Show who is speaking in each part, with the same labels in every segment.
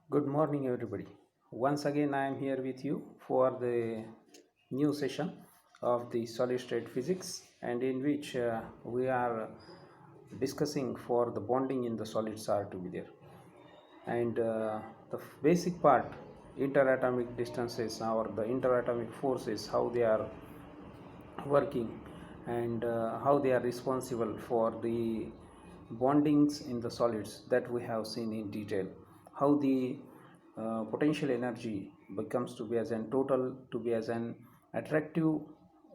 Speaker 1: Good morning, everybody. Once again, I am here with you for the new session of the solid state physics, and in which we are discussing for the bonding in the solids are to be there. And the basic part, interatomic distances or the interatomic forces, how they are working and how they are responsible for the bondings in the solids, that we have seen in detail. How the potential energy becomes to be as an total to be as an attractive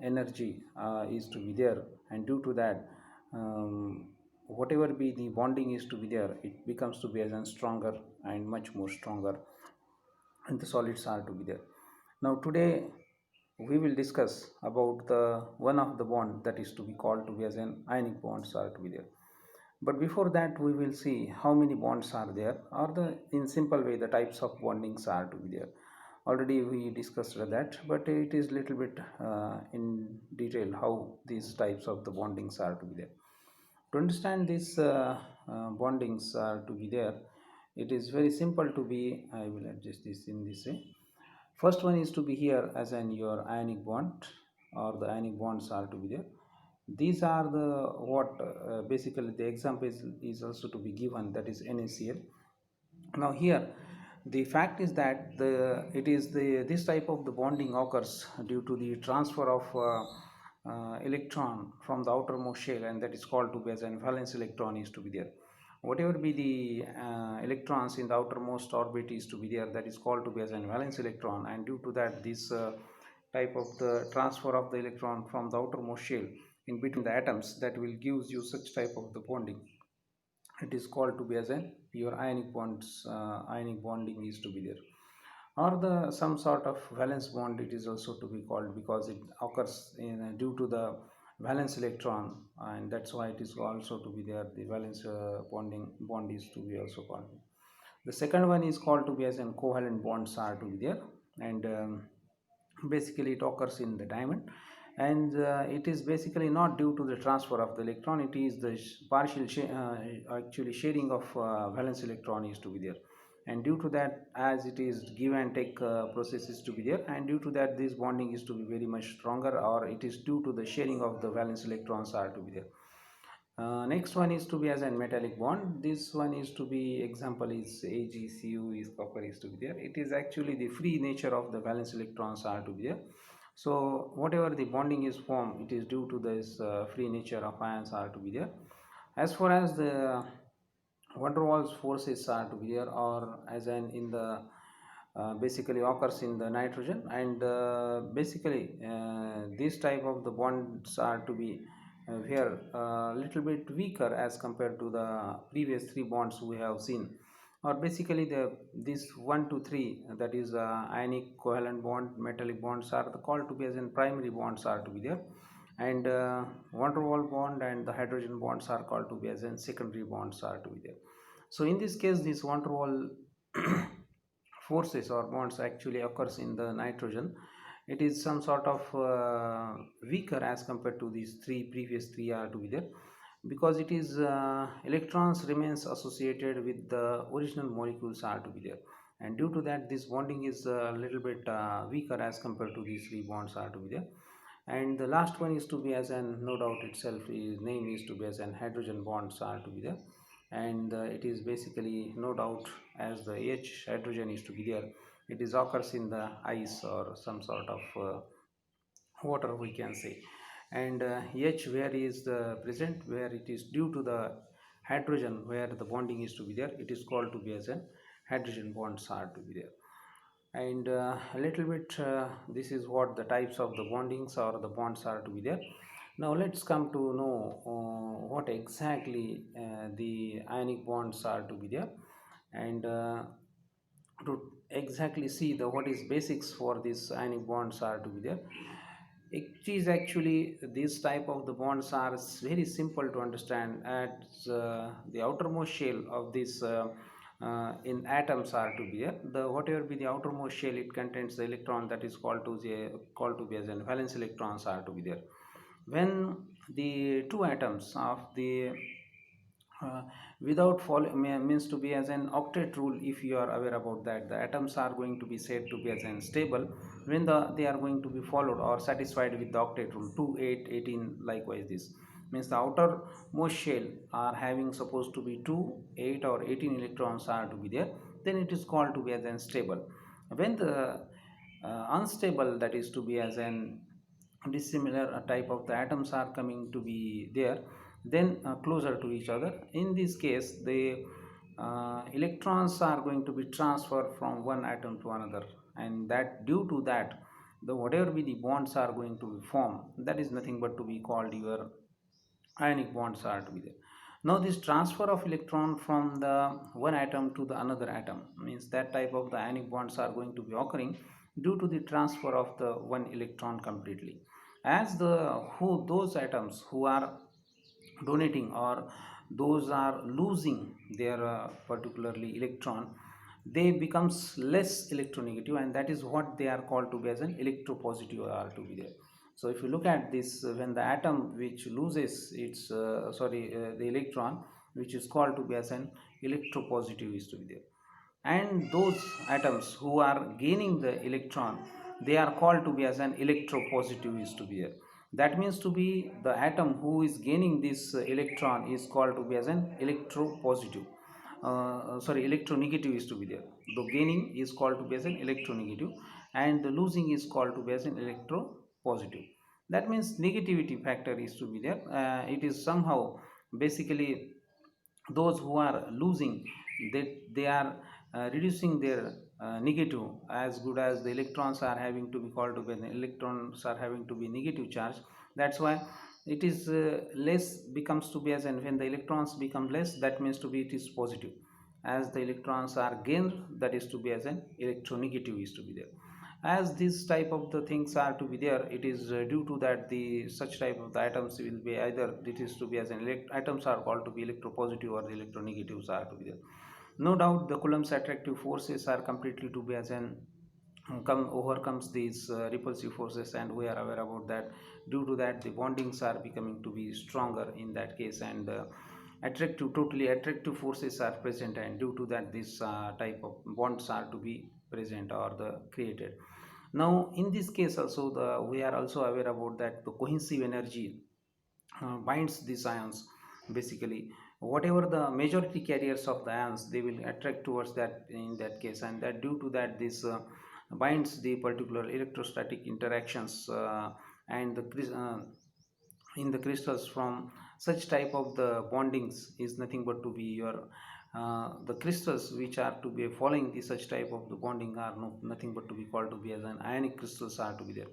Speaker 1: energy is to be there, and due to that, whatever be the bonding is to be there, it becomes to be as an stronger and much more stronger, and the solids are to be there. Now today we will discuss about the one of the bond that is to be called to be as an ionic bonds are to be there. But before that, we will see how many bonds are there, or the in simple way the types of bondings are to be there. Already we discussed that, but it is little bit in detail how these types of the bondings are to be there. To understand these bondings are to be there, it is very simple to be, I will adjust this in this way. First one is to be here as an your ionic bond, or the ionic bonds are to be there. These are the what basically the example is also to be given, that is NaCl. Now here the fact is that it is the this type of the bonding occurs due to the transfer of electron from the outermost shell, and that is called to be as an valence electron is to be there. Whatever be the electrons in the outermost orbit is to be there, that is called to be as an valence electron, and due to that this type of the transfer of the electron from the outermost shell in between the atoms, that will gives you such type of the bonding. It is called to be as an your ionic bonds, ionic bonding is to be there. Or the some sort of valence bond, it is also to be called, because it occurs in due to the valence electron, and that's why it is also to be there, the valence bonding bond is to be also called. The second one is called to be as an covalent bonds are to be there, and basically it occurs in the diamond, and it is basically not due to the transfer of the electron, it is the partial actually sharing of valence electron is to be there, and due to that, as it is give and take processes to be there, and due to that this bonding is to be very much stronger, or it is due to the sharing of the valence electrons are to be there. Next one is to be as a metallic bond. This one is to be, example is AgCu is copper is to be there. It is actually the free nature of the valence electrons are to be there. So whatever the bonding is formed, it is due to this free nature of ions are to be there. As far as the van der Waals forces are to be there, or as an in the basically occurs in the nitrogen, and basically this type of the bonds are to be here a little bit weaker as compared to the previous three bonds we have seen, or basically the this 1 to 3, that is ionic, covalent bond, metallic bonds are the called to be as in primary bonds are to be there, and van der Waals bond and the hydrogen bonds are called to be as in secondary bonds are to be there. So in this case, this van der Waals forces or bonds actually occurs in the nitrogen. It is some sort of weaker as compared to these three previous three are to be there, because it is electrons remains associated with the original molecules are to be there, and due to that this bonding is a little bit weaker as compared to these three bonds are to be there. And the last one is to be as an, no doubt itself is name is to be as an hydrogen bonds are to be there, and it is basically no doubt as the H hydrogen is to be there, it is occurs in the ice or some sort of water we can say, and H where is the present, where it is due to the hydrogen where the bonding is to be there, it is called to be as an hydrogen bonds are to be there. And a little bit this is what the types of the bondings or the bonds are to be there. Now let's come to know what exactly the ionic bonds are to be there, and to exactly see the what is basics for these ionic bonds are to be there. It is actually this type of the bonds are very simple to understand, as the outermost shell of this in atoms are to be there. The whatever be the outermost shell, it contains the electron that is called to be as an valence electrons are to be there. When the two atoms of the uh, without fall means to be as an octet rule. If you are aware about that, the atoms are going to be said to be as unstable when they are going to be followed or satisfied with the octet rule 2 8 18. Likewise, this means the outermost shell are having supposed to be 2 8 or 18 electrons are to be there, then it is called to be as unstable. When the unstable, that is to be as an dissimilar type of the atoms are coming to be there, then closer to each other, in this case the electrons are going to be transferred from one atom to another, and that due to that the whatever be the bonds are going to be formed, that is nothing but to be called your ionic bonds are to be there. Now this transfer of electron from the one atom to the another atom means that type of the ionic bonds are going to be occurring due to the transfer of the one electron completely. As the who those atoms who are donating or those are losing their particularly electron, they becomes less electronegative, and that is what they are called to be as an electropositive are to be there. So if you look at this, when the atom which loses its the electron, which is called to be as an electropositive is to be there, and those atoms who are gaining the electron, they are called to be as an electropositive is to be there. That means to be the atom who is gaining this electron is called to be as an electropositive, electronegative is to be there. The gaining is called to be as an electronegative, and the losing is called to be as an electropositive. That means negativity factor is to be there. It is somehow basically those who are losing, they are reducing their negative, as good as the electrons are having to be called to be, the electrons are having to be negative charge. That's why it is less becomes to be as, and when the electrons become less, that means to be it is positive. As the electrons are gained, that is to be as an electronegative is to be there. As this type of the things are to be there, it is due to that the such type of the atoms will be either it is to be as an atoms are called to be electropositive or the electronegatives are to be there. No doubt the Coulomb's attractive forces are completely to be as an come overcomes these repulsive forces, and we are aware about that. Due to that the bondings are becoming to be stronger in that case, and attractive totally attractive forces are present, and due to that this type of bonds are to be present or the created. Now in this case also the we are also aware about that the cohesive energy binds these ions. Basically whatever the majority carriers of the ions, they will attract towards that in that case, and that due to that this binds the particular electrostatic interactions, and in the crystals from such type of the bondings is nothing but to be your the crystals which are to be following the such type of the bonding are nothing but to be called to be as an ionic crystals are to be there,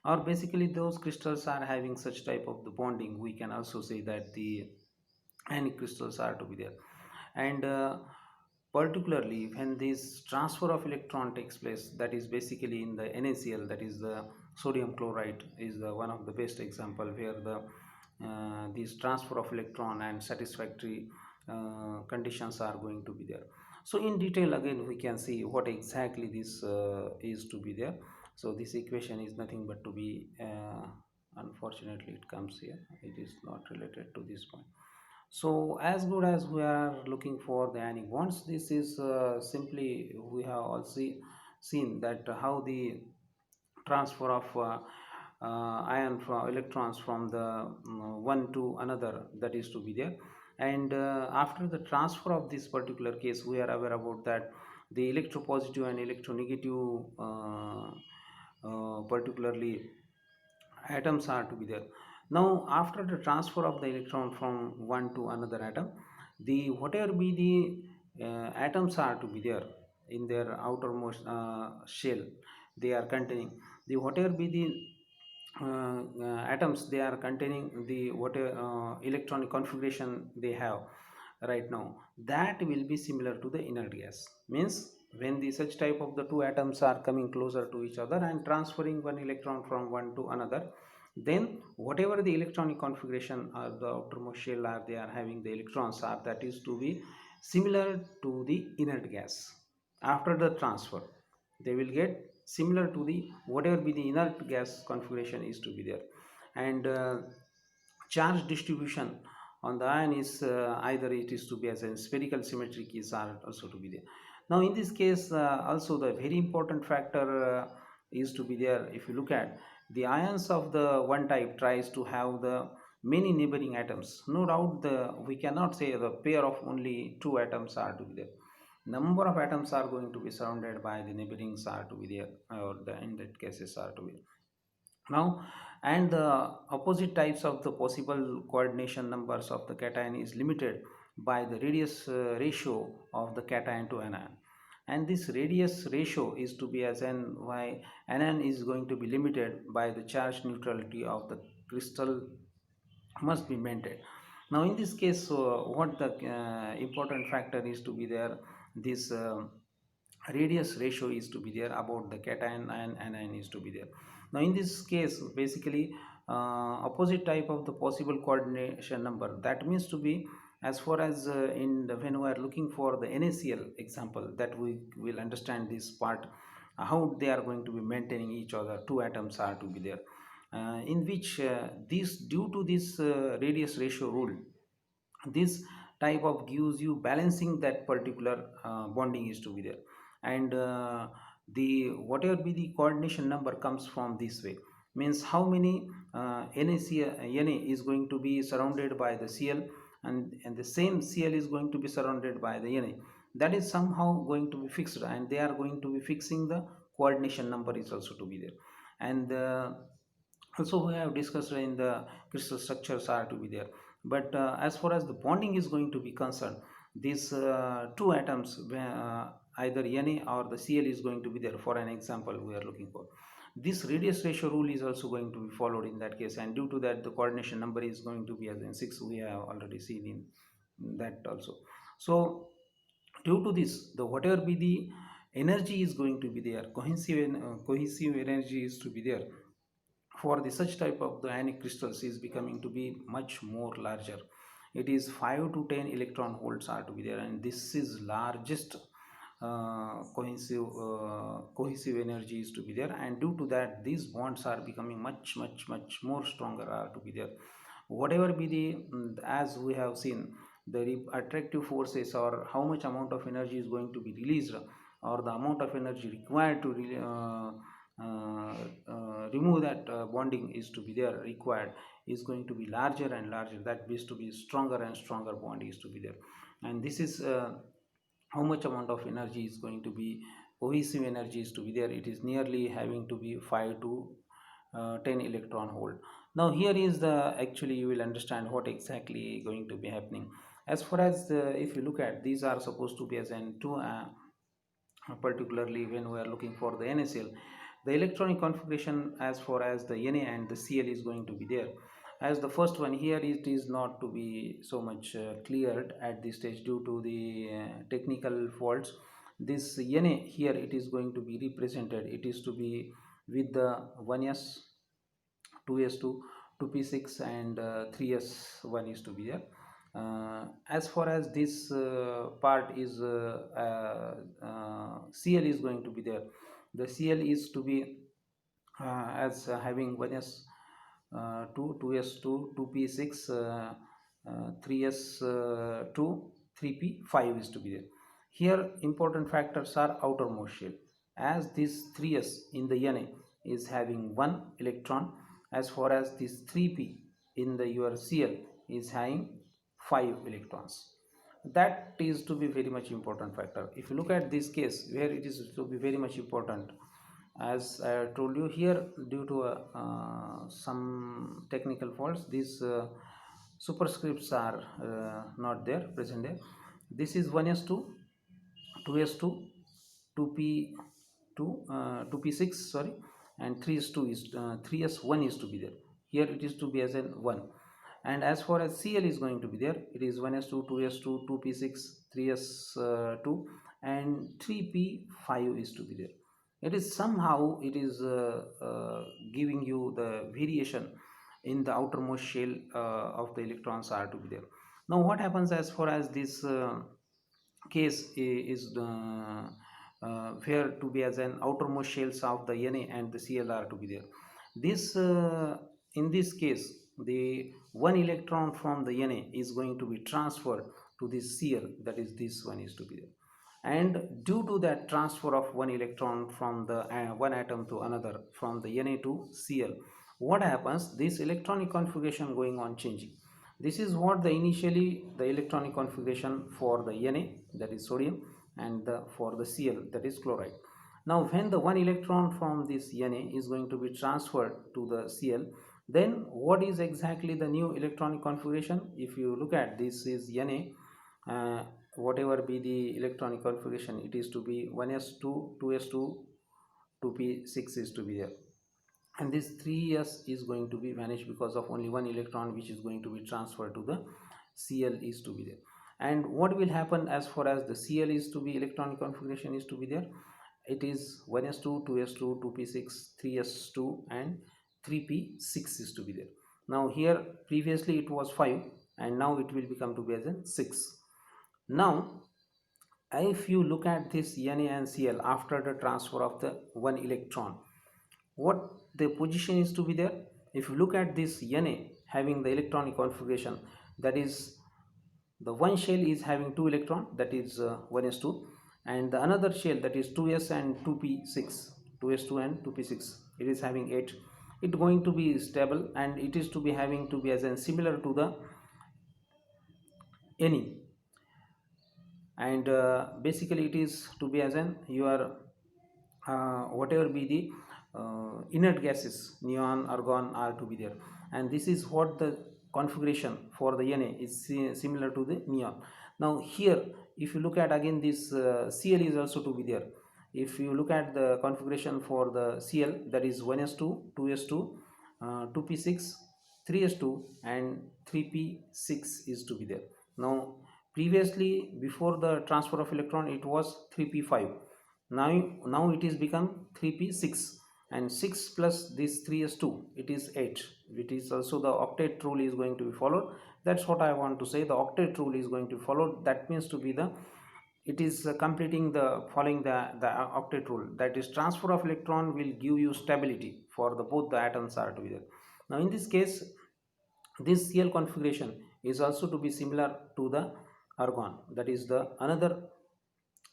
Speaker 1: or basically those crystals are having such type of the bonding, we can also say that the ionic crystals are to be there. And particularly when this transfer of electron takes place, that is basically in the NaCl, that is the sodium chloride is the one of the best example where the this transfer of electron and satisfactory conditions are going to be there. So in detail again we can see what exactly this is to be there. So this equation is nothing but to be unfortunately it comes here, it is not related to this point. So as good as we are looking for the ionic bonds, this is simply we have also seen that how the transfer of ion from electrons from the one to another, that is to be there. And after the transfer of this particular case, we are aware about that the electropositive and electronegative particularly atoms are to be there. Now after the transfer of the electron from one to another atom, the whatever be the atoms are to be there in their outermost shell, they are containing the whatever be the atoms, they are containing the whatever electronic configuration they have right now, that will be similar to the inert gas. Means when the such type of the two atoms are coming closer to each other and transferring one electron from one to another, then whatever the electronic configuration or the outermost shell are they are having the electrons are, that is to be similar to the inert gas. After the transfer they will get similar to the whatever be the inert gas configuration is to be there. And charge distribution on the ion is either it is to be as a spherical symmetric is are also to be there. Now in this case also the very important factor is to be there. If you look at the ions of the one type tries to have the many neighboring atoms, no doubt the we cannot say the pair of only two atoms are to be there. Number of atoms are going to be surrounded by the neighborings are to be there, or the in that cases are to be now. And the opposite types of the possible coordination numbers of the cation is limited by the radius ratio of the cation to anion, and this radius ratio is to be as n why anion is going to be limited by the charge neutrality of the crystal must be maintained. Now in this case what the important factor is to be there, this radius ratio is to be there about the cation and anion is to be there. Now in this case basically opposite type of the possible coordination number, that means to be as far as in the when we are looking for the NaCl example, that we will understand this part how they are going to be maintaining each other, two atoms are to be there, in which this due to this radius ratio rule, this type of gives you balancing that particular bonding is to be there. And the whatever be the coordination number comes from this way, means how many Na is going to be surrounded by the Cl, and the same Cl is going to be surrounded by the Na, that is somehow going to be fixed, and they are going to be fixing the coordination number is also to be there. And also we have discussed in the crystal structures are to be there, but as far as the bonding is going to be concerned, these two atoms either Na or the Cl is going to be there. For an example we are looking for, this radius ratio rule is also going to be followed in that case, and due to that the coordination number is going to be as in 6, we have already seen in that also. So due to this the whatever be the energy is going to be there, cohesive energy is to be there for the such type of the ionic crystals is becoming to be much more larger. It is 5 to 10 electron volts are to be there, and this is largest cohesive energy is to be there, and due to that these bonds are becoming much more stronger are to be there. Whatever be the as we have seen the attractive forces, or how much amount of energy is going to be released, or the amount of energy required to remove that bonding is to be there required is going to be larger and larger, that is to be stronger and stronger bond is to be there. And this is how much amount of energy is going to be cohesive energy is to be there, it is nearly having to be 5 to 10 electron volt. Now here is the actually you will understand what exactly going to be happening. As far as if you look at, these are supposed to be as in two particularly when we are looking for the NaCl, the electronic configuration as far as the Na and the Cl is going to be there. As the first one here, it is not to be so much cleared at this stage due to the technical faults. This Na here it is going to be represented, it is to be with the 1s, 2s2, 2p6 and 3s1 is to be there. As far as this part is Cl is going to be there, the Cl is to be as having 1s 2, 2s2, 2p6, 3s2, 3p5 is to be there. Here important factors are outermost shell, as this 3s in the Na is having 1 electron, as far as this 3p in the your Cl is having 5 electrons. That is to be very much important factor. If you look at this case where it is to be very much important, as I told you here, due to some technical faults, these superscripts are not there present there. This is 1s2, 2s2, 2p2, 2p6 sorry, and 3s2 is 3s1 is to be there. Here it is to be as an 1. And as far as Cl is going to be there, it is 1s2, 2s2, 2p6, 3s2 and 3p5 is to be there. It is somehow it is giving you the variation in the outermost shell of the electrons are to be there. Now what happens as far as this case is where to be as an outermost shells of the Na and the Cl are to be there. This in this case the one electron from the Na is going to be transferred to this Cl, that is this one is to be there. And due to that transfer of one electron from the one atom to another from the Na to Cl, what happens? This electronic configuration going on changing. This is what the initially the electronic configuration for the Na, that is sodium, and for the Cl, that is chloride. Now when the one electron from this Na is going to be transferred to the Cl, then what is exactly the new electronic configuration? If you look at this is Na, whatever be the electronic configuration, it is to be 1s2, 2s2, 2p6 is to be there, and this 3s is going to be vanished because of only one electron which is going to be transferred to the Cl is to be there. And what will happen as far as the Cl is to be electronic configuration is to be there? It is 1s2, 2s2, 2p6, 3s2 and 3p6 is to be there. Now here previously it was 5 and now it will become to be as in 6. Now if you look at this Na and Cl after the transfer of the one electron, what the position is to be there? If you look at this Na having the electronic configuration, that is the one shell is having 2 electron, that is 1s2, and the another shell, that is 2s and 2p6, 2s2 and 2p6, it is having 8. It going to be stable and it is to be having to be as in similar to the Ne, and basically it is to be as an your whatever be the inert gases, neon, argon are to be there, and this is what the configuration for the Na is similar to the neon. Now here if you look at again this Cl is also to be there. If you look at the configuration for the Cl, that is 1s2, 2s2, 2p6, 3s2 and 3p6 is to be there. Now previously before the transfer of electron it was 3p5. Now it is become 3p6, and 6 plus this 3s2, it is 8. It is also the octet rule is going to be followed. That's what I want to say, the octet rule is going to be followed. That means to be the it is completing the following the octet rule, that is transfer of electron will give you stability for the both the atoms are together. Now in this case this Cl configuration is also to be similar to the argon, that is the another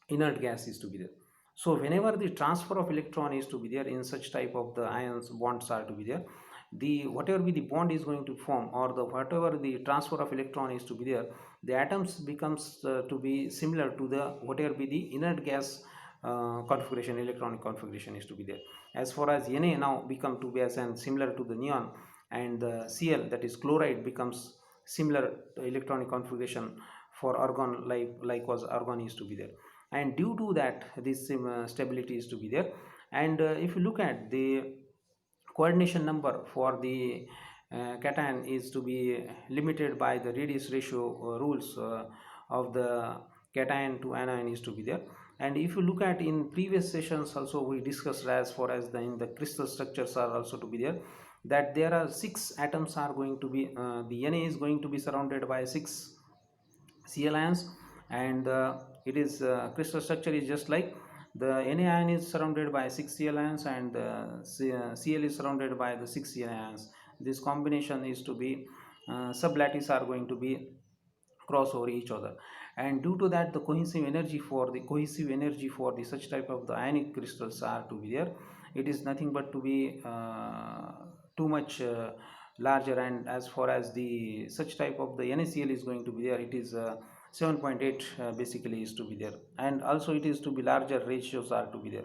Speaker 1: inert gas is to be there. So whenever the transfer of electron is to be there in such type of the ions bonds are to be there, the whatever be the bond is going to form, or the whatever the transfer of electron is to be there, the atoms becomes to be similar to the whatever be the inert gas configuration, electronic configuration is to be there. As far as Na now become to be as and similar to the neon, and the Cl, that is chloride, becomes similar to electronic configuration for argon, likewise argon is to be there, and due to that this stability is to be there. And if you look at the coordination number for the cation is to be limited by the radius ratio rules of the cation to anion is to be there. And if you look at in previous sessions also we discussed as far as in the crystal structures are also to be there, that there are 6 atoms are going to be the Na is going to be surrounded by 6 Cl ions, and it is crystal structure is just like the Na ion is surrounded by 6 Cl ions, and Cl is surrounded by the 6 Cl ions. This combination is to be sublattice are going to be cross over each other, and due to that the cohesive energy for the such type of the ionic crystals are to be there. It is nothing but to be too much larger, and as far as the such type of the NaCl is going to be there, it is 7.8 basically is to be there, and also it is to be larger ratios are to be there.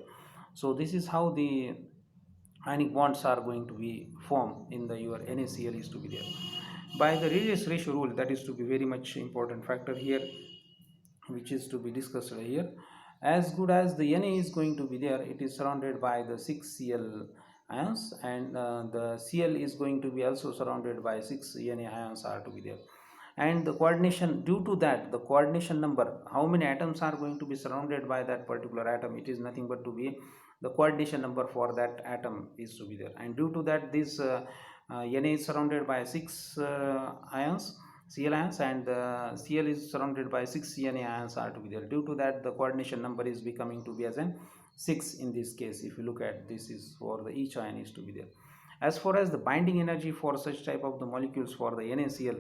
Speaker 1: So this is how the ionic bonds are going to be formed in the your NaCl is to be there by the radius ratio rule. That is to be very much important factor here which is to be discussed here. As good as the Na is going to be there, it is surrounded by the 6 Cl ions, and the Cl is going to be also surrounded by 6 Na ions are to be there. And the coordination, due to that the coordination number, how many atoms are going to be surrounded by that particular atom, it is nothing but to be the coordination number for that atom is to be there. And due to that this Na is surrounded by 6 ions, Cl ions, and Cl is surrounded by 6 Na ions are to be there. Due to that the coordination number is becoming to be as an 6 in this case. If you look at this is for the each ion is to be there. As far as the binding energy for such type of the molecules for the NaCl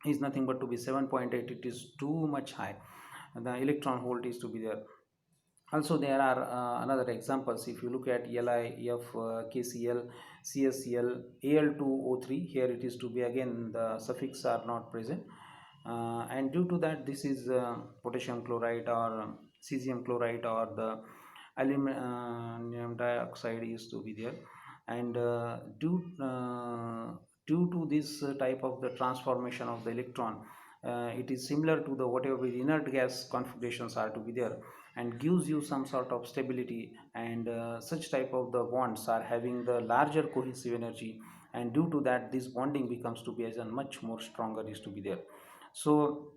Speaker 1: is nothing but to be 7.8, it is too much high. The electron volt is to be there. Also there are another examples. If you look at LiF, KCl, CSCl, Al2O3, here it is to be again the suffix are not present, and due to that this is potassium chloride or cesium chloride or the aluminum dioxide is to be there. And due to this type of the transformation of the electron, it is similar to the whatever the inert gas configurations are to be there, and gives you some sort of stability. And such type of the bonds are having the larger cohesive energy, and due to that this bonding becomes to be as a much more stronger is to be there. So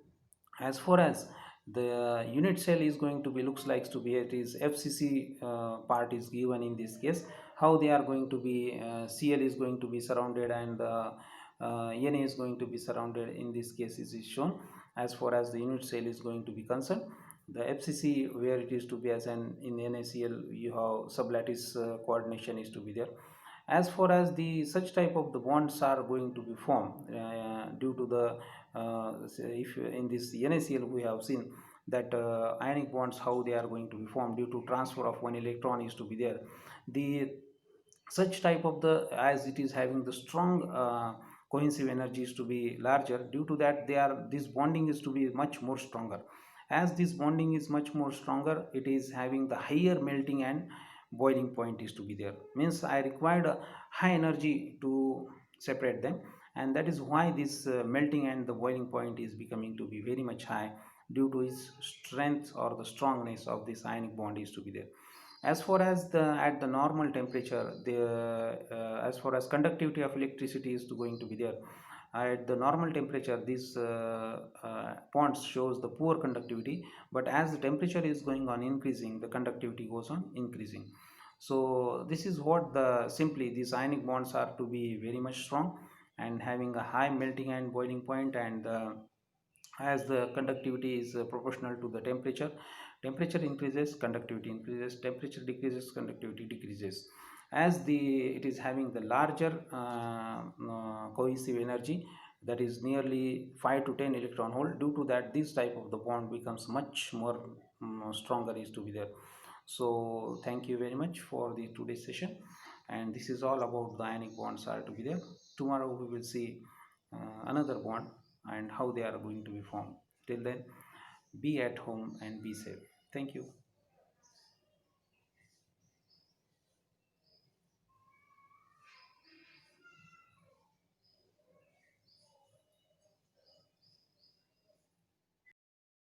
Speaker 1: as far as the unit cell is going to be looks like to be, it is FCC part is given in this case. How they are going to be, Cl is going to be surrounded, and Na is going to be surrounded in this case is shown. As far as the unit cell is going to be concerned, the FCC where it is to be as an in NaCl you have sublattice coordination is to be there. As far as the such type of the bonds are going to be formed due to the if in this NaCl we have seen that ionic bonds how they are going to be formed due to transfer of one electron is to be there. The such type of the, as it is having the strong cohesive energies to be larger, due to that they are, this bonding is to be much more stronger. As this bonding is much more stronger, it is having the higher melting and boiling point is to be there, means I required a high energy to separate them. And that is why this melting and the boiling point is becoming to be very much high, due to its strength or the strongness of this ionic bond is to be there. As far as the at the normal temperature, the as far as conductivity of electricity is going to be there, at the normal temperature this bonds shows the poor conductivity, but as the temperature is going on increasing, the conductivity goes on increasing. So this is what the simply these ionic bonds are to be very much strong and having a high melting and boiling point. And as the conductivity is proportional to the temperature, temperature increases, conductivity increases, temperature decreases, conductivity decreases. As the it is having the larger cohesive energy, that is nearly 5 to 10 electron volt, due to that this type of the bond becomes much more stronger is to be there. So thank you very much for the today's session, and this is all about the ionic bonds are to be there. Tomorrow we will see another bond and how they are going to be formed. Till then, be at home and be safe. Thank you.